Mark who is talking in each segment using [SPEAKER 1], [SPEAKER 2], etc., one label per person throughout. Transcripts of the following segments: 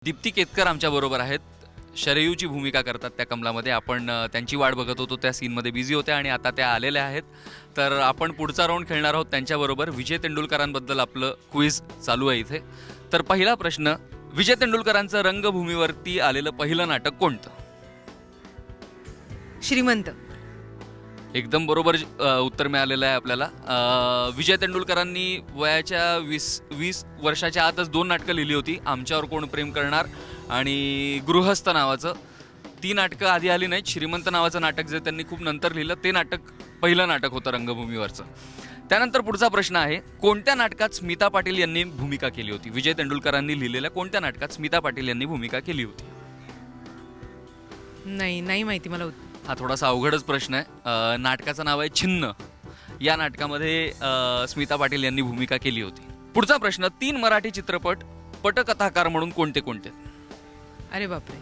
[SPEAKER 1] दीप्ती केतकर आमच्याबरोबर आहेत. शरयूची भूमिका करतात त्या कमलामध्ये. आपण त्यांची वाट बघत होतो, त्या सीनमध्ये बिझी होत्या आणि आता त्या आलेल्या आहेत. तर आपण पुढचा राऊंड खेळणार आहोत त्यांच्याबरोबर. विजय तेंडुलकरांबद्दल आपलं क्विज चालू आहे इथे. तर पहिला प्रश्न, विजय तेंडुलकरांचं रंगभूमीवरती आलेलं पहिलं नाटक कोणतं?
[SPEAKER 2] श्रीमंत.
[SPEAKER 1] एकदम बरोबर उत्तर मिळालेलं आहे आपल्याला. विजय तेंडुलकरांनी वयाच्या 20 वर्षाच्या आतच 2 नाटकं लिहिली होती. आमच्यावर कोण प्रेम करणार आणि गृहस्थ नावाचं. ती नाटकं आधी आली नाहीत. श्रीमंत नावाचं नाटक जे त्यांनी खूप नंतर लिहिलं ते नाटक पहिलं नाटक होतं रंगभूमीवरचं. त्यानंतर पुढचा प्रश्न आहे, कोणत्या नाटकात स्मिता पाटील यांनी भूमिका केली होती? विजय तेंडुलकरांनी लिहिलेल्या कोणत्या नाटकात स्मिता पाटील यांनी भूमिका केली होती?
[SPEAKER 2] नाही माहिती मला.
[SPEAKER 1] हा थोडासा अवघडच प्रश्न आहे. नाटकाचं नाव आहे छिन्न. या नाटकामध्ये स्मिता पाटील यांनी भूमिका केली होती. पुढचा प्रश्न, 3 मराठी चित्रपट पटकथाकार म्हणून कोणते कोणते?
[SPEAKER 2] अरे बापरे.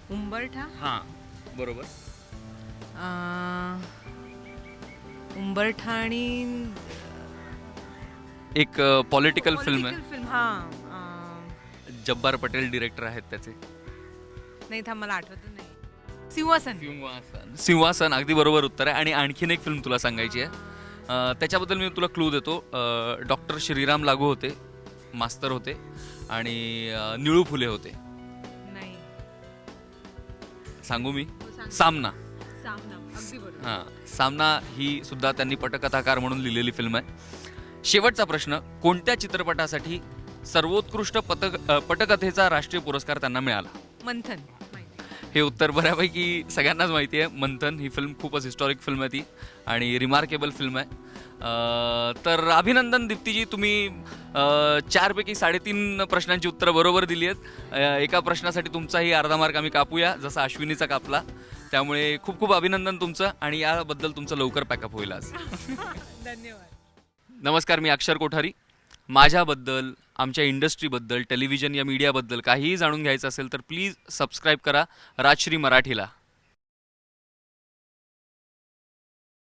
[SPEAKER 2] उंबरठा.
[SPEAKER 1] हां बरोबर.
[SPEAKER 2] उंबरठा आणि
[SPEAKER 1] एक पॉलिटिकल फिल्म आहे.
[SPEAKER 2] हां.
[SPEAKER 1] जब्बार पटेल डिरेक्टर आहेत त्याचे.
[SPEAKER 2] नाही थांब, मला आठवत नाही. सिंहासन.
[SPEAKER 1] सिंहासन अगदी बरोबर उत्तर आहे. आणि आणखीन एक फिल्म तुला सांगायची आहे, त्याच्याबद्दल मी तुला क्लू देतो. डॉक्टर श्रीराम लागू होते, मास्तर होते आणि निळू फुले होते.
[SPEAKER 2] नाही
[SPEAKER 1] सांगू मी? सामना.
[SPEAKER 2] अगदी बरोबर.
[SPEAKER 1] हां, सामना ही सुद्धा त्यांनी पटकथाकार म्हणून लिहिलेली फिल्म आहे. शेवटचा प्रश्न, कोणत्या चित्रपटासाठी सर्वोत्कृष्ट पटकथेचा राष्ट्रीय पुरस्कार त्यांना मिळाला?
[SPEAKER 2] मंथन.
[SPEAKER 1] हे उत्तर बऱ्यापैकी सगळ्यांनाच माहिती आहे. मंथन ही फिल्म खूपच हिस्टॉरिक फिल्म आहे ती आणि रिमार्केबल फिल्म आहे. तर अभिनंदन दीप्तीजी, तुम्ही 4 पैकी 3.5 प्रश्नांची उत्तरं बरोबर दिली आहेत. एका प्रश्नासाठी तुमचाही अर्धा मार्क आम्ही कापूया, जसा अश्विनीचा कापला. त्यामुळे खूप खूप अभिनंदन तुमचं आणि याबद्दल तुमचं लवकर पॅकअप होईल आज.
[SPEAKER 2] धन्यवाद.
[SPEAKER 1] नमस्कार, मी अक्षर कोठारी. माझ्याबद्दल, आमच्या इंडस्ट्रीबद्दल, टेलिव्हिजन या मीडियाबद्दल काहीही जाणून घ्यायचं असेल तर प्लीज सबस्क्राईब करा राजश्री मराठीला.